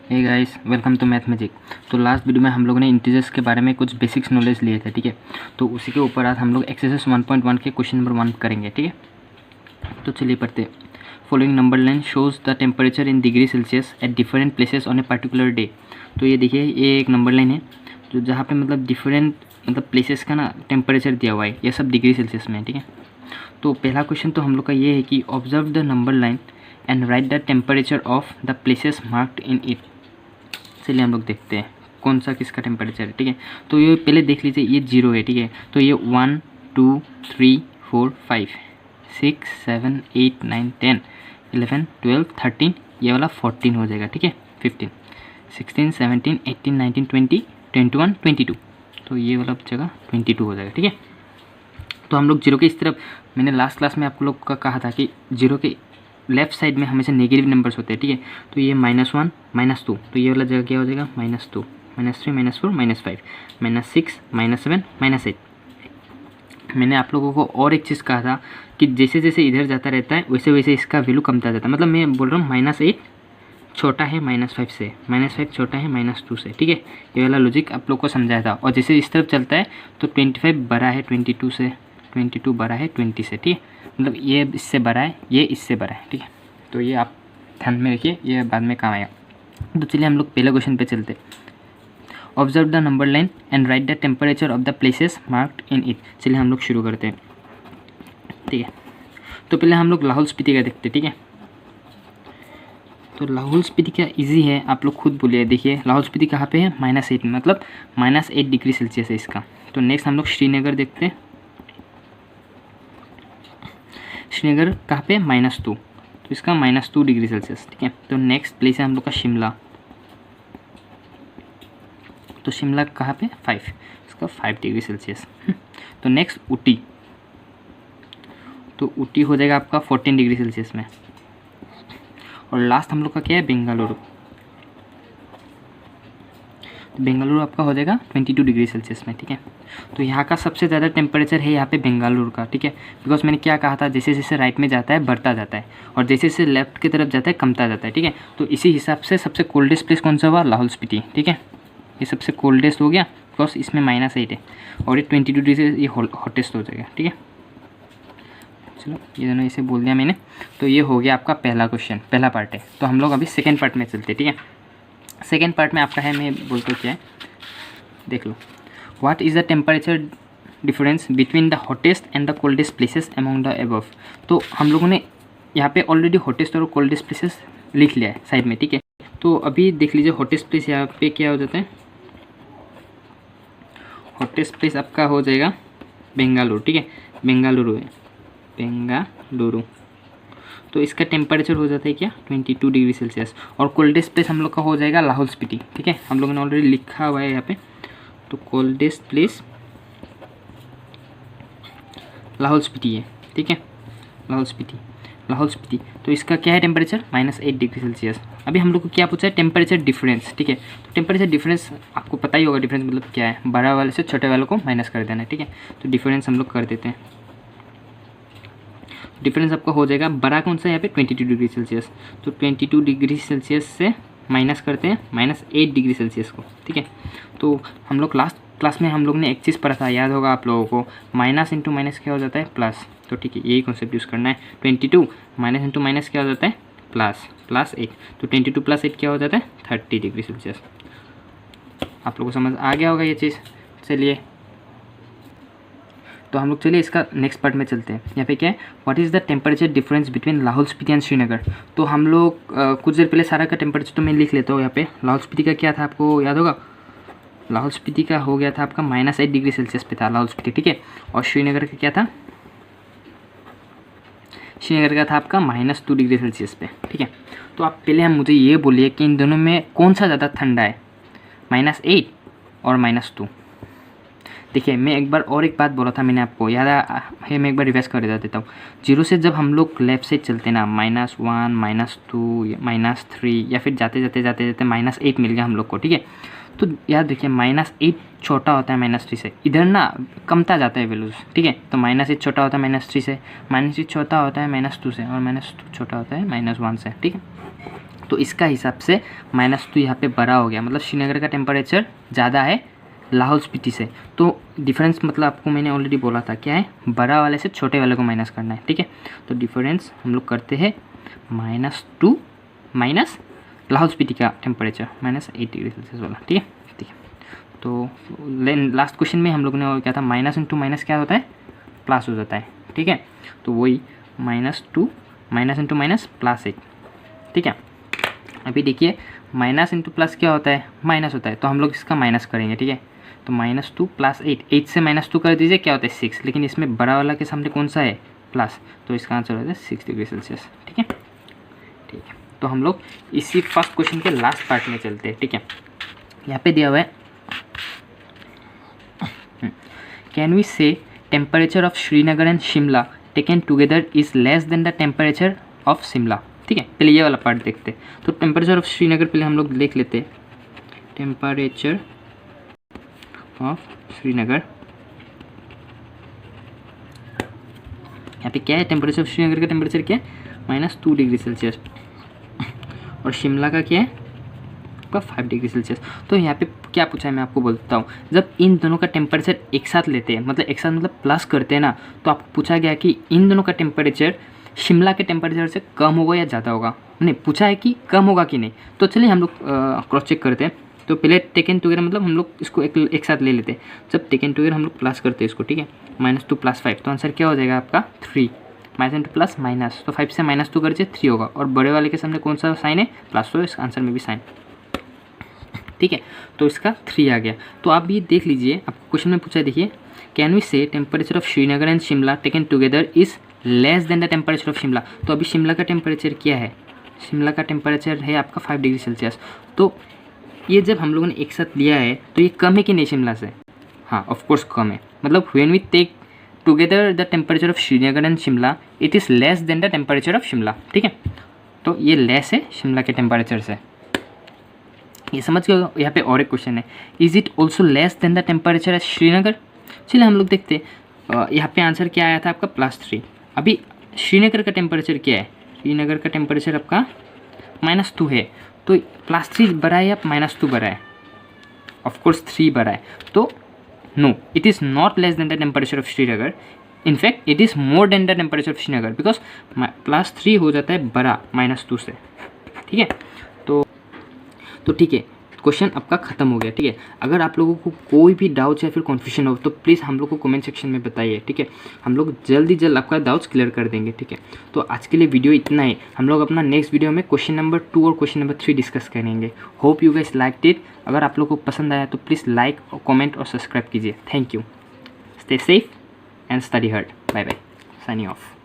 Hey guys, welcome to math magic. तो last video में हम लोगों ने इंटीजर्स के बारे में कुछ बेसिक्स नॉलेज लिए थे, ठीक है। तो उसी के ऊपर आज हम लोग एक्सरसाइज 1.1 के क्वेश्चन नंबर 1 करेंगे, ठीक है। तो चलिए पढ़ते हैं। Following number line shows the temperature in degree Celsius at different places on a particular day. तो ये देखिए, ये एक नंबर लाइन है जो जहाँ पे मतलब डिफरेंट प्लेसेस का ना टेम्परेचर दिया हुआ है, ये सब डिग्री सेल्सियस में है, ठीक है। तो पहला क्वेश्चन तो हम लोग का ये है कि observe the number line and right the temperature of the places marked in it. चलिए हम लोग देखते हैं कौन सा किसका टेम्परेचर है, ठीक है। तो ये पहले देख लीजिए, ये 0 है, ठीक है। तो ये 1 2 3 4 5 6 7 8 9 10 11 12 13, ये वाला 14 हो जाएगा, ठीक है। 15 16 17 18 19 20 21 22, तो ये वाला जगह 22 हो जाएगा, ठीक है। तो हम लोग 0 के इस तरफ, मैंने लास्ट क्लास में आप लोग का कहा था कि 0 के लेफ्ट साइड में हमेशा नेगेटिव नंबर्स होते हैं, ठीक है। तो ये -1 -2, तो ये वाला जगह क्या हो जाएगा, -2 -3 -4 -5 -6 -7 -8। मैंने आप लोगों को और एक चीज़ कहा था कि जैसे जैसे इधर जाता रहता है वैसे वैसे इसका वैल्यू कमता जाता है। मतलब मैं बोल रहा हूँ -8 छोटा है -5 से, -5 छोटा है -2 से, ठीक है। ये वाला लॉजिक आप लोग को समझाया था। और जैसे इस तरफ चलता है तो 25 बड़ा है 22 से, 22 बड़ा है 20 से, ठीक है। मतलब ये इससे बड़ा है, ये इससे बड़ा है, ठीक है। तो ये आप ध्यान में रखिए, ये बाद में काम आएगा। तो चलिए हम लोग पहले क्वेश्चन पे चलते। Observe the number line and right the temperature of the places marked in it. चलिए हम लोग शुरू करते हैं, ठीक है। तो पहले हम लोग लाहौल स्पीति का देखते हैं, ठीक है। तो लाहौल स्पीति क्या इजी है, आप लोग खुद बोलिए। देखिए लाहौल स्पीति कहाँ पे है, -8, मतलब -8 डिग्री सेल्सियस है इसका। तो नेक्स्ट हम लोग श्रीनगर देखते हैं। श्रीनगर कहाँ पे, -2, तो इसका -2 डिग्री सेल्सियस, ठीक है। तो नेक्स्ट प्लेस है हम लोग का शिमला। तो शिमला कहाँ पे, 5, इसका 5 डिग्री सेल्सियस। तो नेक्स्ट ऊटी, तो ऊटी हो जाएगा आपका 14 डिग्री सेल्सियस में। और लास्ट हम लोग का क्या है, बेंगलुरु। तो बेंगलुरु आपका हो जाएगा 22 डिग्री सेल्सियस में, ठीक है। तो यहाँ का सबसे ज़्यादा टेम्परेचर है यहाँ पे बेंगलुरु का, ठीक है। बिकॉज मैंने क्या कहा था, जैसे जैसे राइट में जाता है बढ़ता जाता है और जैसे जैसे लेफ्ट की तरफ जाता है कमता जाता है, ठीक है। तो इसी हिसाब से सबसे कोल्डेस्ट प्लेस कौन सा हुआ, लाहौल स्पीति, ठीक है। ये सबसे कोल्डेस्ट हो गया बिकॉज इसमें -8 है और ये 22 डिग्री से ये हॉटेस्ट हो जाएगा, ठीक है। चलो ये दोनों इसे बोल दिया मैंने। तो ये हो गया आपका पहला क्वेश्चन, पहला पार्ट है। तो हम लोग अभी सेकेंड पार्ट में चलते, ठीक है। सेकेंड पार्ट में आपका है, मैं बोलता हूँ क्या है, देख लो। What is the temperature difference between the hottest and the coldest places among the above. तो हम लोगों ने यहाँ पे ऑलरेडी हॉटेस्ट और कोल्डेस्ट प्लेसेस लिख लिया है साइड में, ठीक है। तो अभी देख लीजिए हॉटेस्ट प्लेस यहाँ पे क्या हो जाता है, हॉटेस्ट प्लेस आपका हो जाएगा बेंगलुरु, ठीक है। बेंगलुरु है, बेंगलुरु। तो इसका टेम्परेचर हो जाता है क्या, 22 डिग्री सेल्सियस। और कोल्डेस्ट प्लेस हम लोग का हो जाएगा लाहौल स्पीति, ठीक है। हम लोगों ने ऑलरेडी लिखा हुआ है यहाँ पे। तो कोल्डेस्ट प्लेस लाहौल स्पीति है, ठीक है। लाहौल स्पीति, लाहौल स्पीति। तो इसका क्या है टेम्परेचर, -8 डिग्री सेल्सियस। अभी हम लोग को क्या पूछा है, टेम्परेचर डिफरेंस, ठीक है। तो टेम्परेचर डिफरेंस आपको पता ही होगा, डिफरेंस मतलब क्या है, बड़ा वाले से छोटे वाले को माइनस कर देना है, ठीक है। तो डिफरेंस हम लोग कर देते हैं। डिफरेंस आपका हो जाएगा, बड़ा कौन सा यहाँ पे, 22 डिग्री सेल्सियस। तो 22 डिग्री सेल्सियस से माइनस करते हैं -8 डिग्री सेल्सियस को, ठीक है। तो हम लोग लास्ट क्लास में हम लोग ने एक चीज़ पढ़ा था, याद होगा आप लोगों को, माइनस इंटू माइनस क्या हो जाता है, प्लस। तो ठीक है, यही कॉन्सेप्ट यूज़ करना है। 22 माइनस इंटू माइनस क्या हो जाता है, +8। तो 22 + 8 क्या हो जाता है, 30 डिग्री सेल्सियस। आप लोगों को समझ आ गया होगा ये चीज़। चलिए तो हम लोग चलिए इसका नेक्स्ट पार्ट में चलते हैं। यहाँ पे क्या है, what is the temperature difference between Lahaul Spiti and Srinagar. तो हम लोग कुछ देर पहले सारा का टेम्परेचर तो मैं लिख लेता हूँ यहाँ पे। लाहौल स्पीति का क्या था आपको याद होगा, लाहौल स्पीति का हो गया था आपका -8 डिग्री सेल्सियस पे था लाहौल स्पीति, ठीक है। और श्रीनगर का क्या था, श्रीनगर का था आपका -2 डिग्री सेल्सियस पे, ठीक है। तो आप पहले हम मुझे ये बोलिए कि इन दोनों में कौन सा ज़्यादा ठंडा है, -8 और -2। देखिए मैं एक बार और एक बात बोला था मैंने आपको, याद है, मैं एक बार रिवाइज कर देता हूँ। 0 से जब हम लोग लेफ्ट साइड चलते ना, -1 -2 -3 या फिर जाते जाते -8 मिल गया हम लोग को, ठीक है। तो याद रखिए -8 छोटा होता है -3 से, इधर ना कमता जाता है वैल्यूज, ठीक है। तो -8 छोटा होता है -3 से, -3 छोटा होता है -2 से, और -2 छोटा होता है -1 से, ठीक है। तो इसका हिसाब से -2 यहाँ पे बड़ा हो गया, मतलब श्रीनगर का टेम्परेचर ज़्यादा है लाहौल स्पीति से। तो डिफरेंस मतलब आपको मैंने ऑलरेडी बोला था क्या है, बड़ा वाले से छोटे वाले को माइनस करना है, ठीक है। तो डिफरेंस हम लोग करते हैं -2 माइनस लाहौल स्पीति का टेम्परेचर -8 डिग्री सेल्सियस वाला, ठीक है। तो लास्ट क्वेश्चन में हम लोग ने क्या था, माइनस इंटू माइनस क्या होता है, प्लस हो जाता है, ठीक है। तो वही -2 माइनस इंटू माइनस +8, ठीक है। अभी देखिए माइनस इंटू प्लस क्या होता है, माइनस होता है, तो हम लोग इसका माइनस करेंगे, ठीक है। तो -2 + 8, 8 से -2 कर दीजिए, क्या होता है 6, लेकिन इसमें बड़ा वाला के सामने कौन सा है, प्लस, तो इसका आंसर होता है 6 डिग्री सेल्सियस, ठीक है। ठीक है, तो हम लोग इसी फर्स्ट क्वेश्चन के लास्ट पार्ट में चलते हैं, ठीक है। यहाँ पे दिया हुआ है, कैन वी से temperature of Srinagar and Shimla taken together is less than the temperature of Shimla, ठीक है। पहले ये वाला पार्ट देखते हैं। तो टेम्परेचर ऑफ श्रीनगर पहले हम लोग देख लेते हैं, टेम्परेचर ऑफ श्रीनगर, यहाँ पे क्या है, टेम्परेचर ऑफ श्रीनगर का टेम्परेचर क्या है, -2 डिग्री सेल्सियस, और शिमला का क्या है आपका 5 डिग्री सेल्सियस। तो यहाँ पे क्या पूछा है मैं आपको बोलता हूँ, जब इन दोनों का टेम्परेचर एक साथ लेते हैं, मतलब एक साथ मतलब प्लस करते हैं ना, तो आपको पूछा गया कि इन दोनों का टेम्परेचर शिमला के टेम्परेचर से कम होगा या ज़्यादा होगा, नहीं पूछा है कि कम होगा कि नहीं। तो चलिए हम लोग क्रॉस चेक करते हैं। तो पहले टेकन टुगेदर मतलब हम लोग इसको एक साथ ले लेते हैं। जब टेकन टुगेदर हम लोग प्लस करते हैं इसको, ठीक है, -2 + 5, तो आंसर क्या हो जाएगा आपका 3, -2 प्लस माइनस, तो 5 से -2 कर दीजिए 3 होगा, और बड़े वाले के सामने कौन सा साइन है, प्लस, तो इसका आंसर में भी साइन, ठीक है। तो इसका 3 आ गया। तो आप ये देख लीजिए, आपको क्वेश्चन में पूछा है, देखिए, कैन वी से temperature of Srinagar and Shimla taken together is less than the temperature of Shimla. तो अभी शिमला का टेम्परेचर क्या है, शिमला का टेम्परेचर है आपका 5 डिग्री सेल्सियस। तो ये जब हम लोगों ने एक साथ लिया है तो ये कम है कि नहीं शिमला से, हाँ ऑफकोर्स कम है, मतलब when we take together the temperature of Srinagar and Shimla it is less than the temperature of Shimla, ठीक है। तो ये लेस है शिमला के टेम्परेचर से, ये समझ गए। यहाँ पे और एक क्वेश्चन है, is it also less than the temperature at Srinagar. चलिए हम लोग देखते हैं, यहाँ पे आंसर क्या आया था आपका +3। अभी श्रीनगर का टेम्परेचर क्या है, श्रीनगर का टेम्परेचर आपका -2 है, तो +3 बड़ा है या -2 बड़ा है, ऑफकोर्स 3 बड़ा है। तो no, it is not less than the temperature of Srinagar, in fact it is more than the temperature of Srinagar, because +3 हो जाता है बड़ा -2 से, ठीक है। तो ठीक है, क्वेश्चन आपका ख़त्म हो गया, ठीक है। अगर आप लोगों को कोई भी डाउट्स या फिर कन्फ्यूजन हो तो प्लीज़ हम लोग को कमेंट सेक्शन में बताइए, ठीक है। हम लोग जल्द आपका डाउट्स क्लियर कर देंगे, ठीक है। तो आज के लिए वीडियो इतना ही, हम लोग अपना नेक्स्ट वीडियो में क्वेश्चन नंबर 2 और क्वेश्चन नंबर 3 डिस्कस करेंगे। Hope you guys liked it. अगर आप लोगों को पसंद आया तो प्लीज़ लाइक और कमेंट और सब्सक्राइब कीजिए। Thank you, stay safe and study hard. Bye bye, signing of.